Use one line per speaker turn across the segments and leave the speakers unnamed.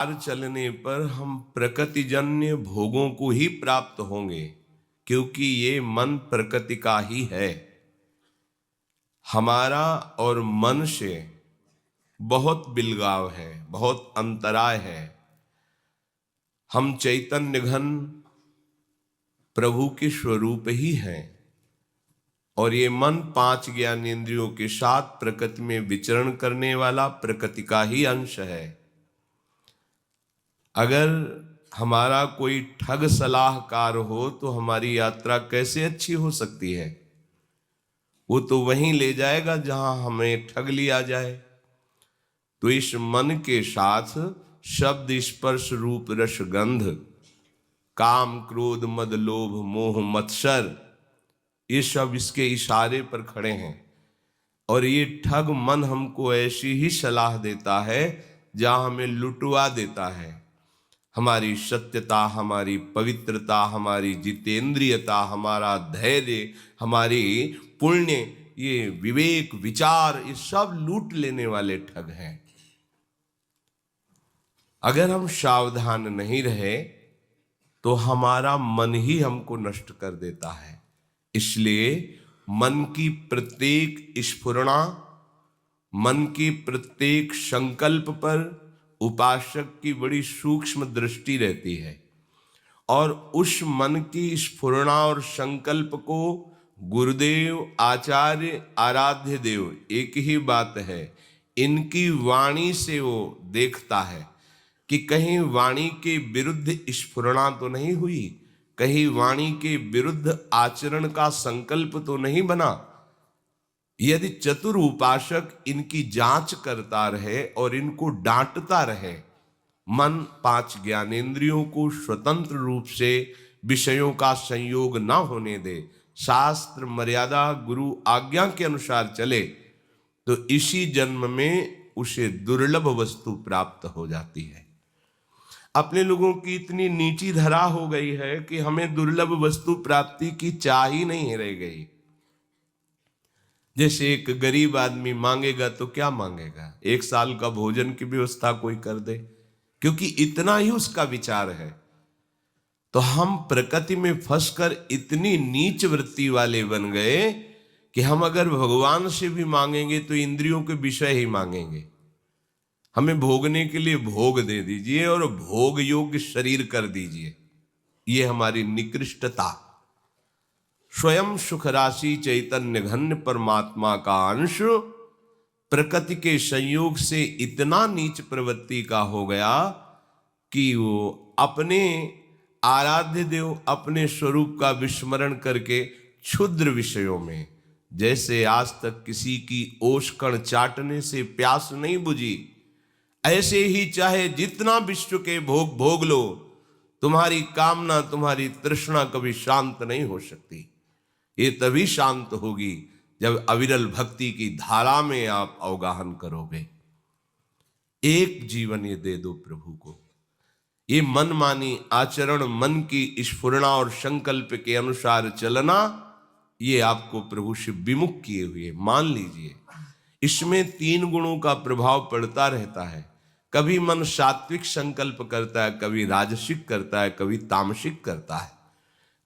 चलने पर हम प्रकृतिजन्य भोगों को ही प्राप्त होंगे, क्योंकि ये मन प्रकृति का ही है। हमारा और मन से बहुत बिलगाव है, बहुत अंतराय है। हम चैतन्य घन प्रभु के स्वरूप ही हैं, और ये मन 5 ज्ञानेंद्रियों के साथ प्रकृति में विचरण करने वाला प्रकृति का ही अंश है। अगर हमारा कोई ठग सलाहकार हो तो हमारी यात्रा कैसे अच्छी हो सकती है? वो तो वहीं ले जाएगा जहां हमें ठग लिया जाए। तो इस मन के साथ शब्द स्पर्श रूप रस गंध, काम क्रोध मद लोभ मोह मत्सर, ये सब इसके इशारे पर खड़े हैं। और ये ठग मन हमको ऐसी ही सलाह देता है जहां हमें लुटवा देता है। हमारी सत्यता, हमारी पवित्रता, हमारी जितेंद्रियता, हमारा धैर्य, हमारी पुण्य, ये विवेक विचार, ये सब लूट लेने वाले ठग हैं। अगर हम सावधान नहीं रहे तो हमारा मन ही हमको नष्ट कर देता है। इसलिए मन की प्रत्येक स्फुरणा, मन की प्रत्येक संकल्प पर उपासक की बड़ी सूक्ष्म दृष्टि रहती है, और उस मन की स्फुरणा और संकल्प को गुरुदेव, आचार्य, आराध्य देव एक ही बात है, इनकी वाणी से वो देखता है कि कहीं वाणी के विरुद्ध स्फुरणा तो नहीं हुई, कहीं वाणी के विरुद्ध आचरण का संकल्प तो नहीं बना। यदि चतुर उपासक इनकी जांच करता रहे और इनको डांटता रहे, मन 5 ज्ञानेंद्रियों को स्वतंत्र रूप से विषयों का संयोग न होने दे, शास्त्र मर्यादा गुरु आज्ञा के अनुसार चले, तो इसी जन्म में उसे दुर्लभ वस्तु प्राप्त हो जाती है। अपने लोगों की इतनी नीची धरा हो गई है कि हमें दुर्लभ वस्तु प्राप्ति की चाह ही नहीं रह गई। जैसे एक गरीब आदमी मांगेगा तो क्या मांगेगा? 1 साल का भोजन की व्यवस्था कोई कर दे, क्योंकि इतना ही उसका विचार है। तो हम प्रकृति में फंसकर इतनी नीच वृत्ति वाले बन गए कि हम अगर भगवान से भी मांगेंगे तो इंद्रियों के विषय ही मांगेंगे। हमें भोगने के लिए भोग दे दीजिए और भोग योग्य शरीर कर दीजिए। ये हमारी निकृष्टता। स्वयं सुख राशि चैतन्य घन परमात्मा का अंश प्रकृति के संयोग से इतना नीच प्रवृत्ति का हो गया कि वो अपने आराध्य देव, अपने स्वरूप का विस्मरण करके क्षुद्र विषयों में, जैसे आज तक किसी की ओष्कण चाटने से प्यास नहीं बुझी, ऐसे ही चाहे जितना विश्व के भोग भोग लो, तुम्हारी कामना, तुम्हारी तृष्णा कभी शांत नहीं हो सकती। ये तभी शांत होगी जब अविरल भक्ति की धारा में आप अवगाहन करोगे। एक जीवन ये दे दो प्रभु को। ये मनमानी आचरण, मन की स्फुरणा और संकल्प के अनुसार चलना, ये आपको प्रभु से विमुख किए हुए। मान लीजिए इसमें 3 गुणों का प्रभाव पड़ता रहता है। कभी मन सात्विक संकल्प करता है, कभी राजसिक करता है, कभी तामसिक करता है।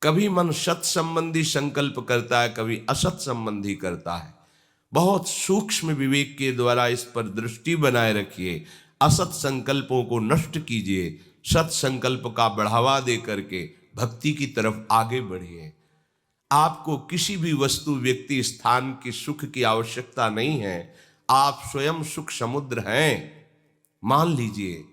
कभी मन सत संबंधी संकल्प करता है, कभी असत संबंधी करता है। बहुत सूक्ष्म विवेक के द्वारा इस पर दृष्टि बनाए रखिए। असत संकल्पों को नष्ट कीजिए, सत संकल्प का बढ़ावा दे करके भक्ति की तरफ आगे बढ़िए। आपको किसी भी वस्तु, व्यक्ति, स्थान की सुख की आवश्यकता नहीं है। आप स्वयं सुख समुद्र हैं। मान लीजिए,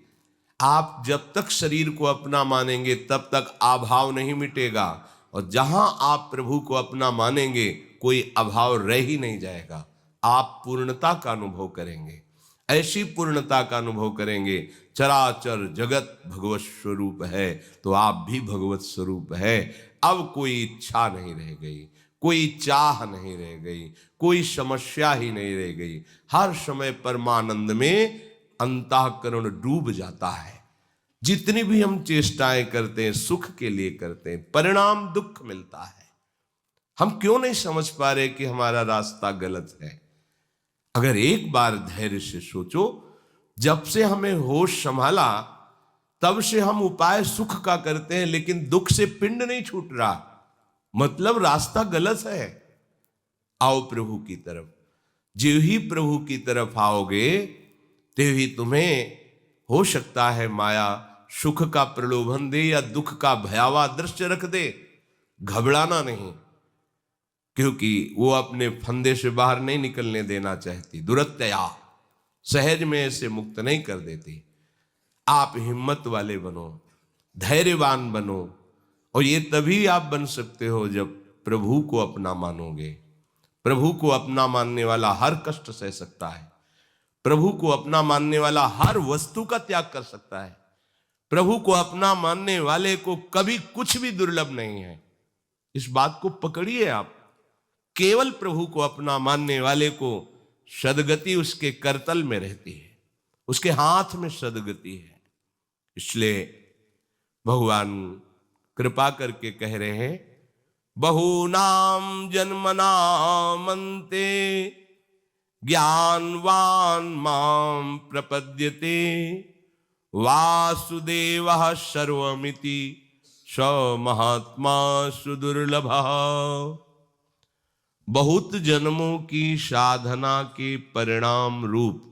आप जब तक शरीर को अपना मानेंगे तब तक अभाव नहीं मिटेगा, और जहां आप प्रभु को अपना मानेंगे कोई अभाव रह ही नहीं जाएगा। आप पूर्णता का अनुभव करेंगे। ऐसी पूर्णता का अनुभव करेंगे, चराचर जगत भगवत स्वरूप है तो आप भी भगवत स्वरूप है। अब कोई इच्छा नहीं रह गई, कोई चाह नहीं रह गई, कोई समस्या ही नहीं रह गई। हर समय परमानंद में अंतःकरण डूब जाता है। जितनी भी हम चेष्टाएं करते हैं सुख के लिए करते हैं, परिणाम दुख मिलता है। हम क्यों नहीं समझ पा रहे कि हमारा रास्ता गलत है? अगर एक बार धैर्य से सोचो, जब से हमें होश संभाला तब से हम उपाय सुख का करते हैं, लेकिन दुख से पिंड नहीं छूट रहा, मतलब रास्ता गलत है। आओ प्रभु की तरफ। जो ही प्रभु की तरफ आओगे त्यों ही तुम्हें हो सकता है माया सुख का प्रलोभन दे या दुख का भयावह दृश्य रख दे। घबराना नहीं, क्योंकि वो अपने फंदे से बाहर नहीं निकलने देना चाहती। दुरत्यया सहज में से मुक्त नहीं कर देती। आप हिम्मत वाले बनो, धैर्यवान बनो, और ये तभी आप बन सकते हो जब प्रभु को अपना मानोगे। प्रभु को अपना मानने वाला हर कष्ट सह सकता है। प्रभु को अपना मानने वाला हर वस्तु का त्याग कर सकता है। प्रभु को अपना मानने वाले को कभी कुछ भी दुर्लभ नहीं है। इस बात को पकड़िए आप। केवल प्रभु को अपना मानने वाले को सदगति उसके करतल में रहती है, उसके हाथ में सदगति है। इसलिए भगवान कृपा करके कह रहे हैं, बहूनाम जन्मनामन्ते ज्ञानवान माम प्रपद्यते वासुदेवः सर्वमिति स महात्मा सुदुर्लभः। बहुत जन्मों की साधना के परिणाम रूप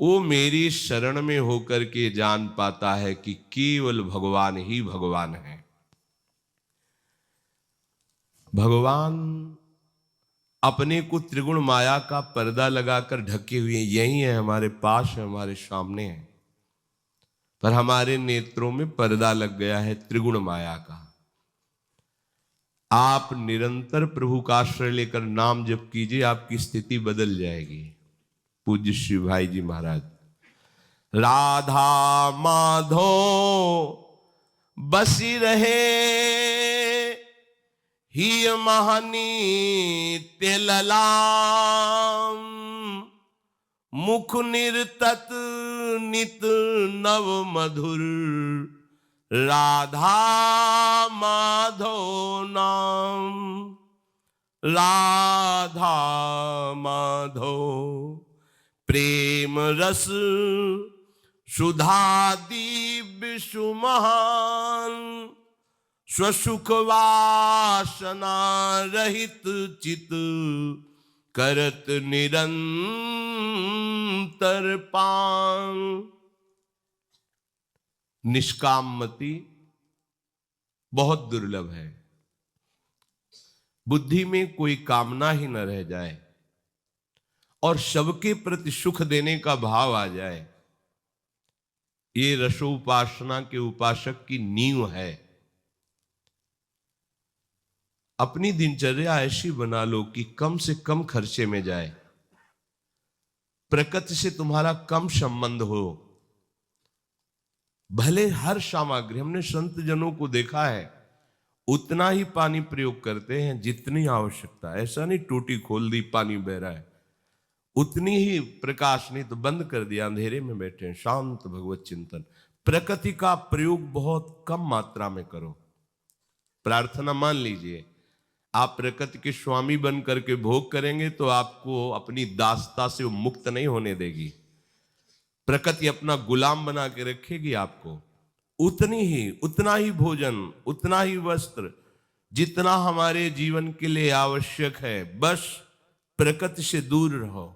वो मेरी शरण में होकर के जान पाता है कि केवल भगवान ही भगवान है। भगवान अपने को त्रिगुण माया का पर्दा लगाकर ढके हुए यही है, हमारे पास है, हमारे सामने है, पर हमारे नेत्रों में पर्दा लग गया है त्रिगुण माया का। आप निरंतर प्रभु का आश्रय लेकर नाम जप कीजिए, आपकी स्थिति बदल जाएगी। पूज्य श्री भाई जी महाराज, राधा माधो बसी रहे ही महानीत्य ललाम, मुख निर्तत नित नव मधुर, राधा माधो नाम, राधा माधो प्रेम रस सुधा दिव्य सुमहान, स्वसुख वासना रहित चित करत निरंतर पान। निष्कामति बहुत दुर्लभ है। बुद्धि में कोई कामना ही न रह जाए और सबके प्रति सुख देने का भाव आ जाए, ये रसोपासना के उपासक की नींव है। अपनी दिनचर्या ऐसी बना लो कि कम से कम खर्चे में जाए, प्रकृति से तुम्हारा कम संबंध हो। भले हर सामग्री, हमने संत जनों को देखा है उतना ही पानी प्रयोग करते हैं जितनी आवश्यकता है। ऐसा नहीं टूटी खोल दी पानी बह रहा है, उतनी ही प्रकाश, नहीं तो बंद कर दिया, अंधेरे में बैठे हैं। शांत भगवत चिंतन, प्रकृति का प्रयोग बहुत कम मात्रा में करो। प्रार्थना मान लीजिए, आप प्रकृति के स्वामी बन करके भोग करेंगे तो आपको अपनी दासता से मुक्त नहीं होने देगी। प्रकृति अपना गुलाम बना के रखेगी आपको। उतना ही भोजन, उतना ही वस्त्र, जितना हमारे जीवन के लिए आवश्यक है, बस प्रकृति से दूर रहो।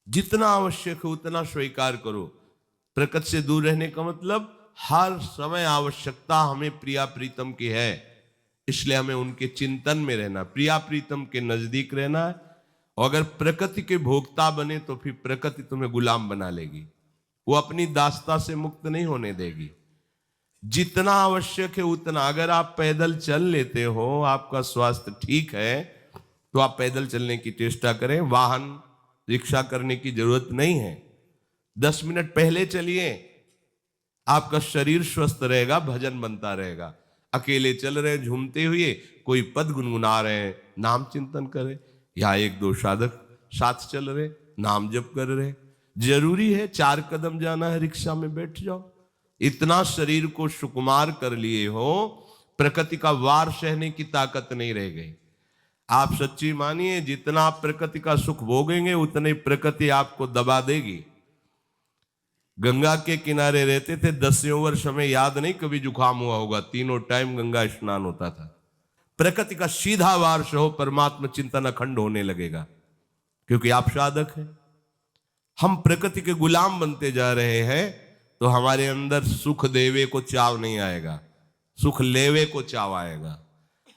जितना आवश्यक है उतना स्वीकार करो। प्रकृति से दूर रहने का मतलब हर समय आवश्यकता हमें प्रिया प्रीतम की है, इसलिए हमें उनके चिंतन में रहना, प्रिया प्रीतम के नजदीक रहना है। और अगर प्रकृति के भोक्ता बने तो फिर प्रकृति तुम्हें गुलाम बना लेगी, वो अपनी दासता से मुक्त नहीं होने देगी। जितना आवश्यक है उतना, अगर आप पैदल चल लेते हो, आपका स्वास्थ्य ठीक है, तो आप पैदल चलने की चेष्टा करें। वाहन रिक्शा करने की जरूरत नहीं है। 10 मिनट पहले चलिए, आपका शरीर स्वस्थ रहेगा, भजन बनता रहेगा। अकेले चल रहे झूमते हुए, कोई पद गुनगुना रहे हैं, नाम चिंतन करें, या 1-2 साधक साथ चल रहे, नाम जप कर रहे। जरूरी है 4 कदम जाना है, रिक्शा में बैठ जाओ। इतना शरीर को सुकुमार कर लिए हो, प्रकृति का वार सहने की ताकत नहीं रह गई। आप सच्ची मानिए, जितना आप प्रकृति का सुख भोगेंगे उतने प्रकृति आपको दबा देगी। गंगा के किनारे रहते थे, 10 वर्ष हमें याद नहीं कभी जुकाम हुआ होगा, तीनों टाइम गंगा स्नान होता था। प्रकृति का सीधा वार्ष हो, परमात्मा चिंतन अखंड होने लगेगा, क्योंकि आप साधक हैं। हम प्रकृति के गुलाम बनते जा रहे हैं, तो हमारे अंदर सुख देवे को चाव नहीं आएगा, सुख लेवे को चाव आएगा।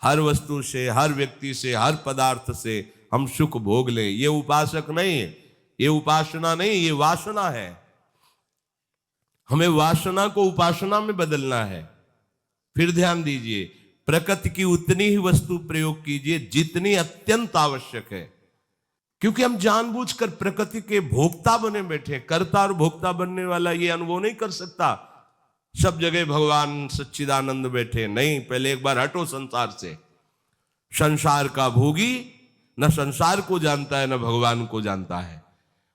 हर वस्तु से, हर व्यक्ति से, हर पदार्थ से हम सुख भोग लें, ये उपासक नहीं है, ये उपासना नहीं, ये वासना है। हमें वासना को उपासना में बदलना है। फिर ध्यान दीजिए, प्रकृति की उतनी ही वस्तु प्रयोग कीजिए जितनी अत्यंत आवश्यक है, क्योंकि हम जानबूझकर प्रकृति के भोक्ता बने बैठे। कर्ता और भोक्ता बनने वाला ये अनुभव नहीं कर सकता सब जगह भगवान सच्चिदानंद बैठे। नहीं, पहले एक बार हटो संसार से। संसार का भोगी न संसार को जानता है न भगवान को जानता है,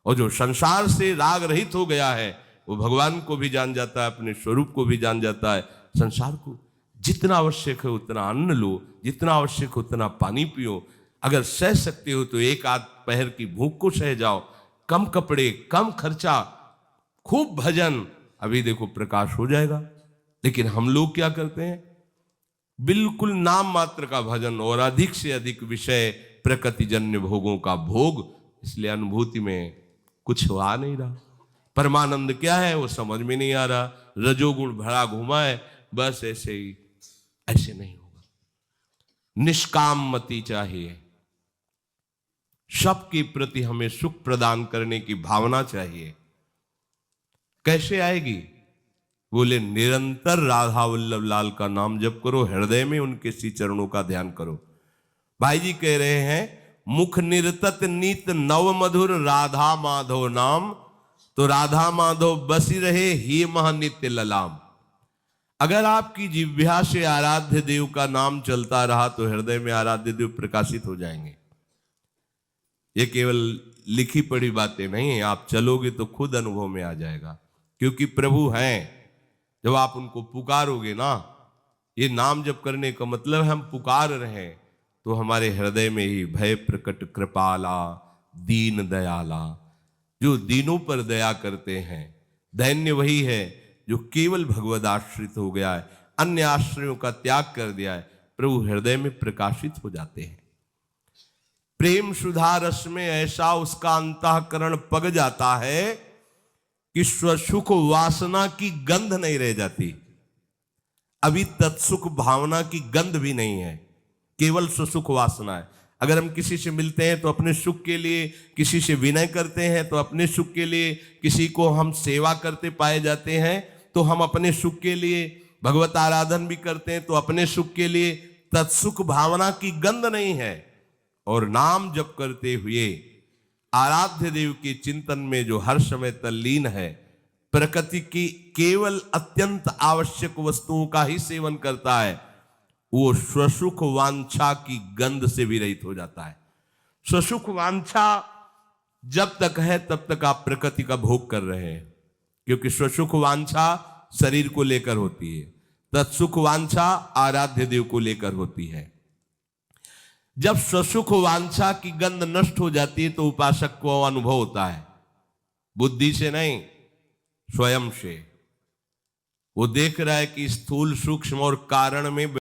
और जो संसार से राग रहित हो गया है वो भगवान को भी जान जाता है, अपने स्वरूप को भी जान जाता है। संसार को जितना आवश्यक है उतना अन्न लो, जितना आवश्यक है उतना पानी पियो। अगर सह सकते हो तो एक आध पहर की भूख को सह जाओ। कम कपड़े, कम खर्चा, खूब भजन, अभी देखो प्रकाश हो जाएगा। लेकिन हम लोग क्या करते हैं? बिल्कुल नाम मात्र का भजन और अधिक से अधिक विषय, प्रकृति जन्य भोगों का भोग, इसलिए अनुभूति में कुछ आ नहीं रहा। परमानंद क्या है वो समझ में नहीं आ रहा। रजोगुण भरा घुमा है, बस ऐसे ही, ऐसे नहीं होगा। निष्काम मति चाहिए, सबके प्रति हमें सुख प्रदान करने की भावना चाहिए। कैसे आएगी? बोले निरंतर राधा वल्लभ लाल का नाम जप करो, हृदय में उनके श्री चरणों का ध्यान करो। भाई जी कह रहे हैं, मुख निरतत नीत नव मधुर राधा माधव नाम, तो राधा माधव बसी रहे ही मह नित्य ललाम। अगर आपकी जिह्वा से आराध्य देव का नाम चलता रहा तो हृदय में आराध्य देव प्रकाशित हो जाएंगे। ये केवल लिखी पढ़ी बातें नहीं है, आप चलोगे तो खुद अनुभव में आ जाएगा, क्योंकि प्रभु हैं। जब आप उनको पुकारोगे ना, ये नाम जप करने का मतलब हम पुकार रहे हैं, तो हमारे हृदय में ही भय प्रकट कृपाला दीन दयाला, जो दीनों पर दया करते हैं। दैन्य वही है जो केवल भगवद आश्रित हो गया है, अन्य आश्रयों का त्याग कर दिया है, प्रभु हृदय में प्रकाशित हो जाते हैं। प्रेम सुधा रस में ऐसा उसका अंतःकरण पग जाता है कि स्वसुख वासना की गंध नहीं रह जाती। अभी तत्सुख भावना की गंध भी नहीं है, केवल स्वसुख वासना है। अगर हम किसी से मिलते हैं तो अपने सुख के लिए, किसी से विनय करते हैं तो अपने सुख के लिए, किसी को हम सेवा करते पाए जाते हैं तो हम अपने सुख के लिए, भगवत आराधन भी करते हैं तो अपने सुख के लिए, तत्सुख भावना की गंध नहीं है। और नाम जप करते हुए आराध्य देव के चिंतन में जो हर समय तल्लीन है, प्रकृति की केवल अत्यंत आवश्यक वस्तुओं का ही सेवन करता है, वो स्वसुख वांछा की गंध से भी रहित हो जाता है। स्वसुख वांछा जब तक है तब तक आप प्रकृति का भोग कर रहे हैं, क्योंकि स्वसुख वांछा शरीर को लेकर होती है, तत्सुख वांछा आराध्य देव को लेकर होती है। जब स्वसुख वांछा की गंध नष्ट हो जाती है तो उपासक को अनुभव होता है, बुद्धि से नहीं, स्वयं से। वो देख रहा है कि स्थूल सूक्ष्म और कारण में